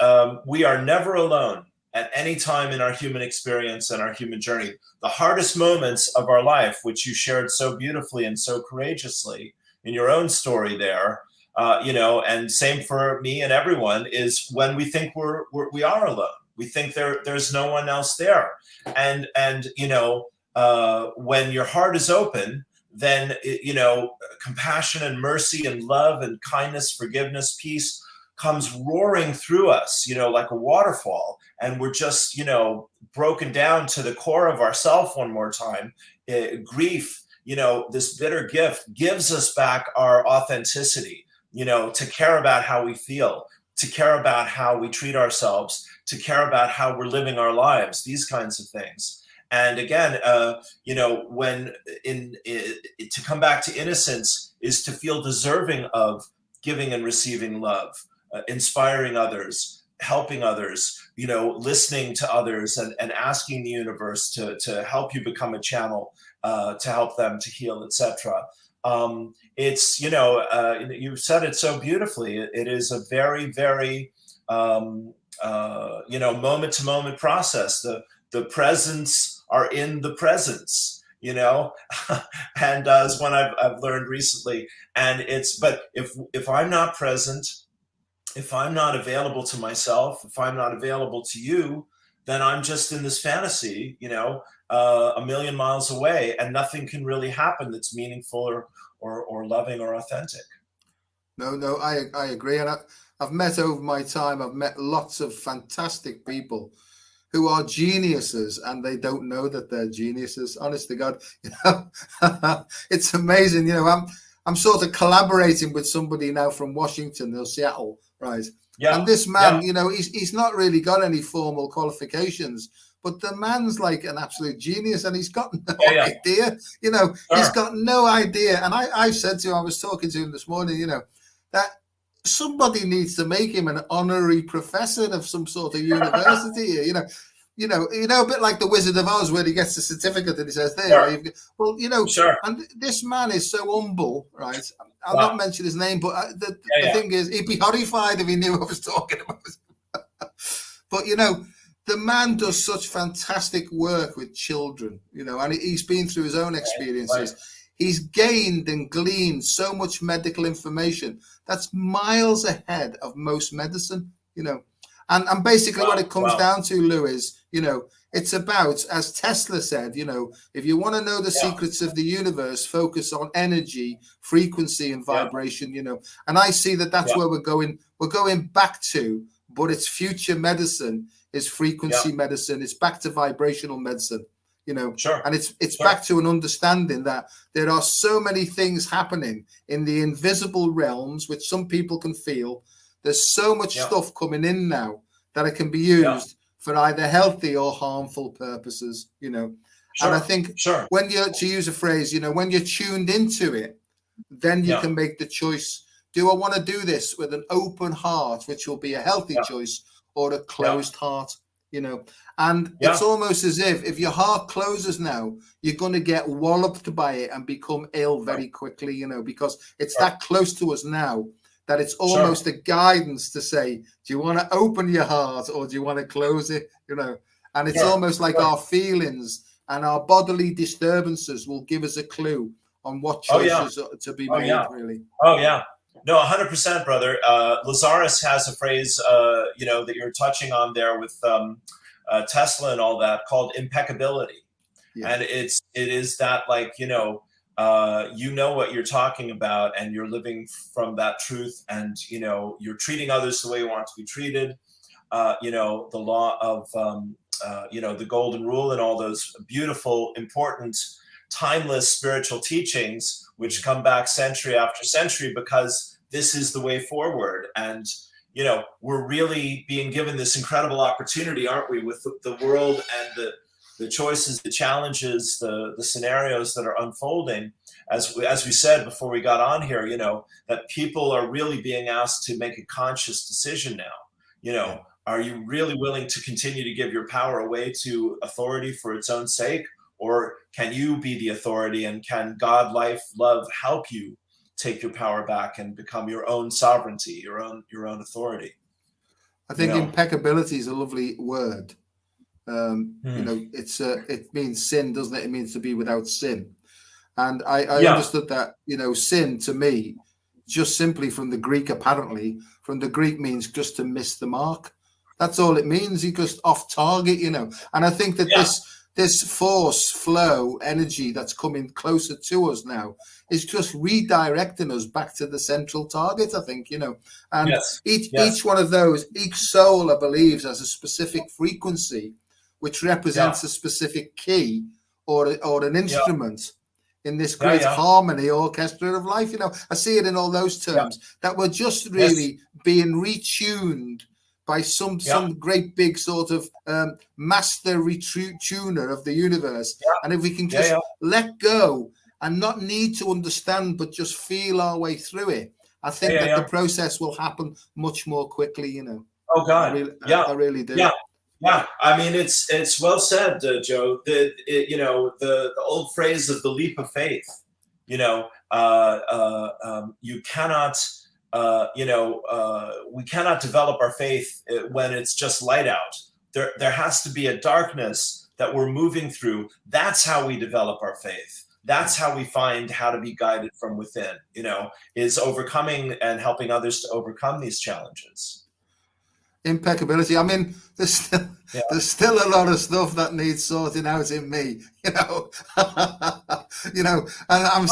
We are never alone at any time in our human experience and our human journey. The hardest moments of our life, which you shared so beautifully and so courageously in your own story there, and same for me and everyone, is when we think we are alone. We think there's no one else there. And when your heart is open, then, compassion and mercy and love and kindness, forgiveness, peace comes roaring through us, like a waterfall. And we're just, broken down to the core of ourself one more time. Grief, this bitter gift gives us back our authenticity, to care about how we feel, to care about how we treat ourselves, to care about how we're living our lives, these kinds of things. And again, when to come back to innocence is to feel deserving of giving and receiving love, inspiring others, helping others, listening to others, and asking the universe to help you become a channel, to help them to heal, etc. It's, you've said it so beautifully. It is a very, very, moment to moment process. The presents are in the presence, and as one I've learned recently. And but if I'm not present, if I'm not available to myself, if I'm not available to you, then I'm just in this fantasy, a million miles away, and nothing can really happen that's meaningful or loving or authentic. No, I agree. And I've met over my time, I've met lots of fantastic people who are geniuses, and they don't know that they're geniuses. Honest to God, it's amazing. I'm sort of collaborating with somebody now from Washington or Seattle, right? Yeah. And this man, he's not really got any formal qualifications, but the man's like an absolute genius, and he's got no idea. He's got no idea. And I said to him, I was talking to him this morning, that somebody needs to make him an honorary professor of some sort of university. A bit like the Wizard of Oz, where he gets the certificate and he says, "There." Well, and this man is so humble, right? I'll not mention his name, but the thing is, he'd be horrified if he knew what I was talking about. But the man does such fantastic work with children, and he's been through his own experiences. Right. He's gained and gleaned so much medical information that's miles ahead of most medicine, And basically what it comes down to, Lou, is, it's about, as Tesla said, if you want to know the secrets of the universe, focus on energy, frequency, and vibration, And I see that that's where we're going. We're going back to, but it's future medicine, is frequency medicine. It's back to vibrational medicine. And it's back to an understanding that there are so many things happening in the invisible realms, which some people can feel. There's so much stuff coming in now that it can be used for either healthy or harmful purposes, And I think when you're, to use a phrase, when you're tuned into it, then you can make the choice. Do I want to do this with an open heart, which will be a healthy choice, or a closed heart? And it's almost as if your heart closes now, you're going to get walloped by it and become ill very quickly, because it's that close to us now that it's almost a guidance to say, do you want to open your heart or do you want to close it? And it's almost like our feelings and our bodily disturbances will give us a clue on what choices are to be made, really. Oh, yeah. No, 100%, brother. Lazarus has a phrase, that you're touching on there with Tesla and all that, called impeccability. Yeah. And it is that, like, what you're talking about, and you're living from that truth, and, you're treating others the way you want to be treated. The law of, the golden rule, and all those beautiful, important, timeless spiritual teachings, which come back century after century, because this is the way forward. And, we're really being given this incredible opportunity, aren't we, with the world and the choices, the challenges, the scenarios that are unfolding. As we said before we got on here, that people are really being asked to make a conscious decision now. Are you really willing to continue to give your power away to authority for its own sake? Or can you be the authority, and can God, life, love help you take your power back and become your own sovereignty, your own authority? I think impeccability is a lovely word. It means sin, doesn't it? It means to be without sin. And I understood that, sin to me, just simply from the Greek, means just to miss the mark. That's all it means. You're just off target, And I think that this force, flow, energy that's coming closer to us now is just redirecting us back to the central target, I think, And each one of those, each soul, I believe, has a specific frequency, which represents a specific key or an instrument in this great harmony orchestra of life. I see it in all those terms, that we're just really being retuned by some great big sort of master tuner of the universe. And if we can just let go and not need to understand, but just feel our way through it, I think that the process will happen much more quickly, you know. Oh God, I really do. Yeah. I mean, it's well said, Joe. The old phrase of the leap of faith. You know, you cannot. We cannot develop our faith when it's just light out. There has to be a darkness that we're moving through. That's how we develop our faith. That's how we find how to be guided from within, you know, is overcoming and helping others to overcome these challenges. Impeccability. I mean, there's still a lot of stuff that needs sorting out in me, you know. You know, and I'm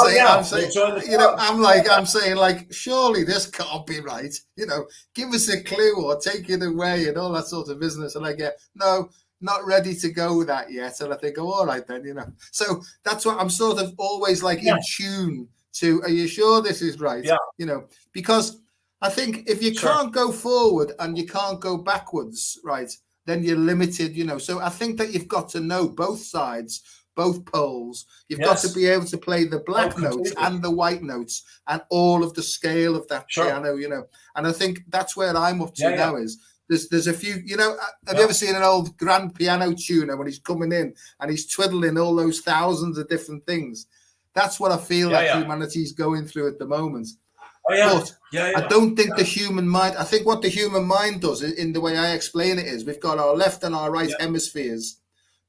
saying like, surely this can't be right, you know, give us a clue or take it away and all that sort of business. And I get, no, not ready to go with that yet. And I think, oh, all right then, you know. So that's what I'm sort of always like in tune to. Are you sure this is right? Yeah. You know, because I think if you can't go forward and you can't go backwards, right, then you're limited, you know. So I think that you've got to know both sides, both poles. You've got to be able to play the black notes and the white notes and all of the scale of that piano, you know. And I think that's where I'm up to now is there's a few, you know, have you ever seen an old grand piano tuner when he's coming in and he's twiddling all those thousands of different things? That's what I feel that humanity's going through at the moment. But I don't think the human mind, I think what the human mind does in the way I explain it is we've got our left and our right hemispheres.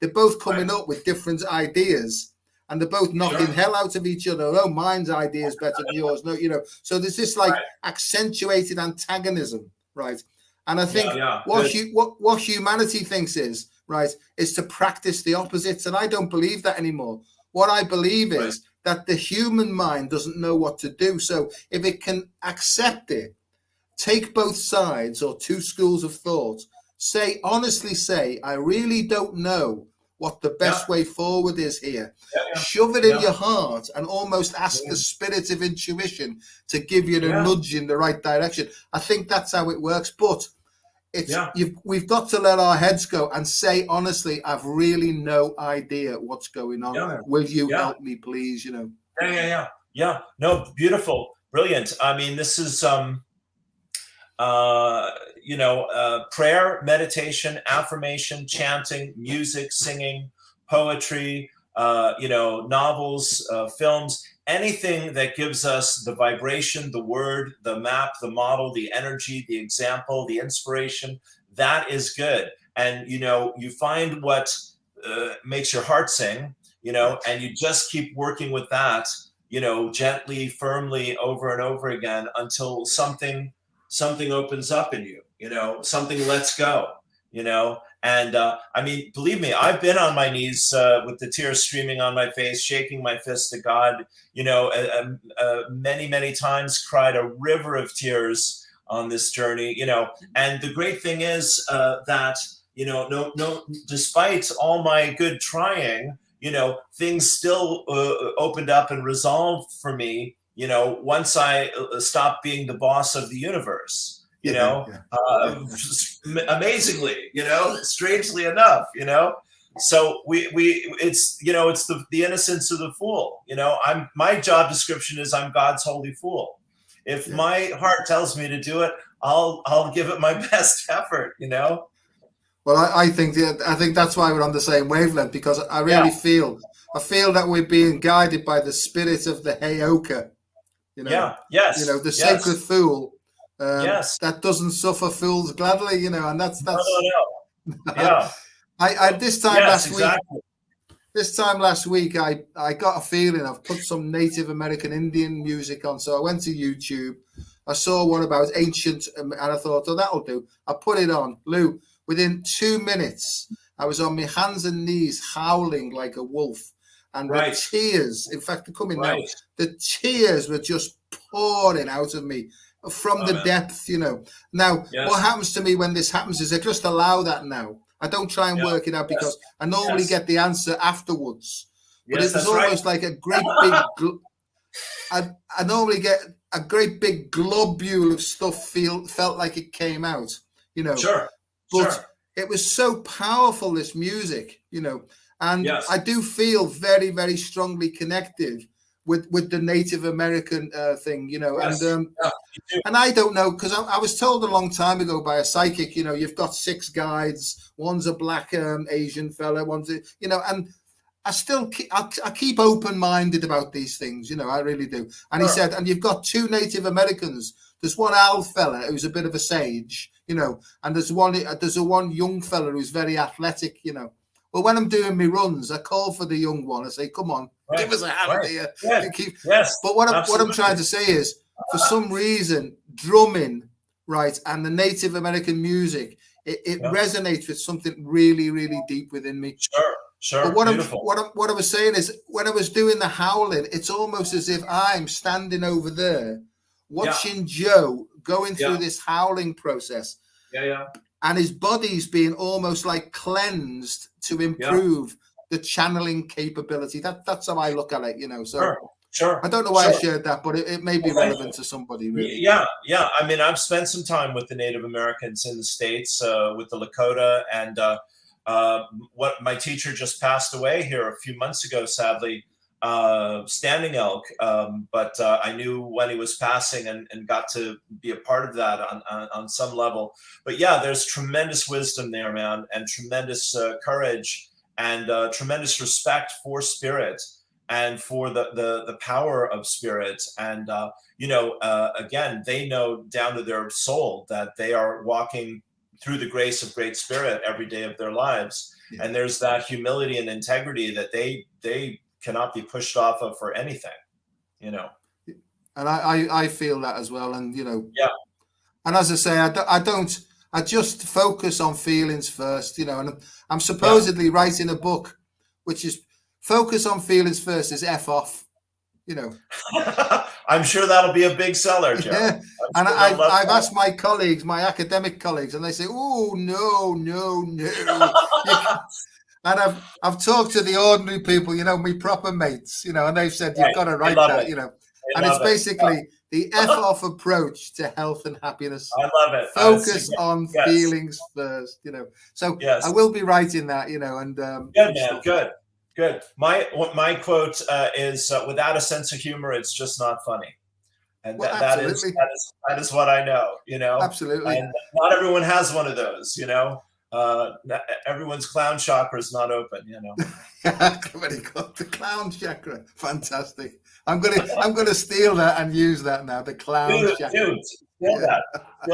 They're both coming up with different ideas and they're both knocking hell out of each other. Oh, mine's idea is better than yours. No, you know, so there's this like accentuated antagonism, right? And I think what humanity thinks is, right, is to practice the opposites. And I don't believe that anymore. What I believe is that the human mind doesn't know what to do. So if it can accept it, take both sides or two schools of thought, honestly say, I really don't know what the best way forward is here. Shove it in your heart and almost ask the spirit of intuition to give you the nudge in the right direction. I think that's how it works. But we've got to let our heads go and say, honestly, I've really no idea what's going on. Will you help me, please? You know? Yeah. No, beautiful. Brilliant. I mean, this is, prayer, meditation, affirmation, chanting, music, singing, poetry, novels, films, anything that gives us the vibration, the word, the map, the model, the energy, the example, the inspiration, that is good. And, you know, you find what makes your heart sing, you know, and you just keep working with that, you know, gently, firmly over and over again until something opens up in you, you know, something lets go, you know. And I mean, believe me, I've been on my knees with the tears streaming on my face, shaking my fist to God, you know, many, many times cried a river of tears on this journey, you know. And the great thing is that, you know, no, despite all my good trying, you know, things still opened up and resolved for me, you know, once I stopped being the boss of the universe. You know, amazingly, you know, strangely enough, you know, so it's, you know, it's the innocence of the fool. You know, my job description is I'm God's holy fool. If my heart tells me to do it, I'll give it my best effort, you know. Well, I think that's why we're on the same wavelength, because I really feel that we're being guided by the spirit of the Heyoka, you know. You know, the sacred fool. That doesn't suffer fools gladly, you know, and that's I this time last week I got a feeling. I've put some Native American Indian music on, so I went to YouTube. I saw one about ancient, and I thought, oh, that'll do. I put it on. Lou, within 2 minutes, I was on my hands and knees howling like a wolf, and the tears, in fact, they're coming now. The tears were just pouring out of me. From the depth, you know. Now, what happens to me when this happens is I just allow that now. I don't try and work it out because I normally get the answer afterwards. But it was almost like a great big... I normally get a great big globule of stuff felt like it came out, you know. But it was so powerful, this music, you know. And I do feel very, very strongly connected with the Native American thing, you know. And I don't know, because I was told a long time ago by a psychic, you know, you've got 6 guides. One's a black Asian fella, one's a, you know, and I still I keep open-minded about these things, you know, I really do. And he said, and you've got 2 Native Americans. There's one old fella who's a bit of a sage, you know, and there's one young fella who's very athletic, you know. Well, when I'm doing my runs, I call for the young one. I say, "Come on, give us a hand here." Yes. But what I'm trying to say is, for some reason, drumming, right, and the Native American music, it resonates with something really, really deep within me. Sure. But what I was saying is, when I was doing the howling, it's almost as if I'm standing over there, watching Joe going through this howling process. And his body's being almost like cleansed to improve the channeling capability. That's how I look at it, you know. So sure. I don't know why I shared that, but it may be relevant to somebody, really. Yeah. I mean, I've spent some time with the Native Americans in the States, with the Lakota, and what my teacher just passed away here a few months ago, sadly, Standing Elk. But I knew when he was passing and got to be a part of that on some level. But yeah, there's tremendous wisdom there, man, and tremendous courage and tremendous respect for spirit and for the power of spirit. And, you know, again, they know down to their soul that they are walking through the grace of Great Spirit every day of their lives. And there's that humility and integrity that they cannot be pushed off of for anything, you know. And I feel that as well. And, you know, and as I say, I just focus on feelings first, you know, and I'm supposedly writing a book, which is focus on feelings first is F off, you know. I'm sure that'll be a big seller, Joe. Yeah. And I've asked my colleagues, my academic colleagues, and they say, "Oh, no." And I've talked to the ordinary people, you know, me proper mates, you know, and they've said, you've got to write that, you know. And it's basically the F-off approach to health and happiness. I love it. Focus on feelings first, you know. So I will be writing that, you know, and good, man. Good. My quote is, without a sense of humor, it's just not funny. And that is what I know, you know. Absolutely. And not everyone has one of those, you know. Everyone's clown chakra is not open, you know. Very good. The clown chakra, fantastic. I'm gonna steal that and use that now. The clown chakra. Dude, feel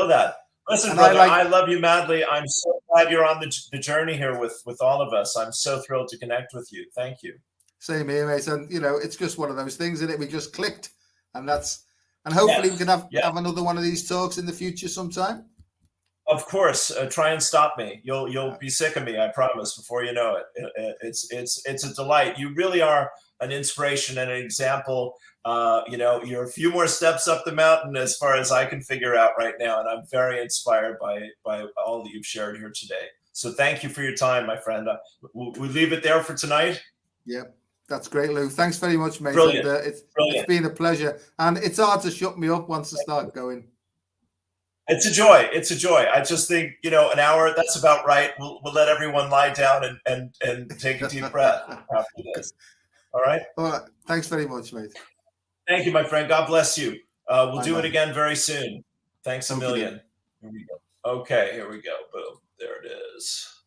that. Listen, and brother, I love you madly. I'm so glad you're on the journey here with all of us. I'm so thrilled to connect with you. Thank you. Same here, mate. And you know, it's just one of those things, isn't it? We just clicked, and hopefully we can have another one of these talks in the future sometime. Of course, try and stop me. You'll be sick of me, I promise. Before you know it, it's a delight. You really are an inspiration and an example. You know, you're a few more steps up the mountain as far as I can figure out right now, and I'm very inspired by all that you've shared here today. So thank you for your time, my friend. We leave it there for tonight. Yep. That's great, Lou. Thanks very much, mate. Brilliant. And, it's been a pleasure, and it's hard to shut me up once I start going. It's a joy. It's a joy. I just think, you know, an hour, that's about right. We'll let everyone lie down and take a deep breath after this. All right? All right. Thanks very much, mate. Thank you, my friend. God bless you. We'll do it again very soon. Thanks a million. Here we go. Okay, here we go. Boom. There it is.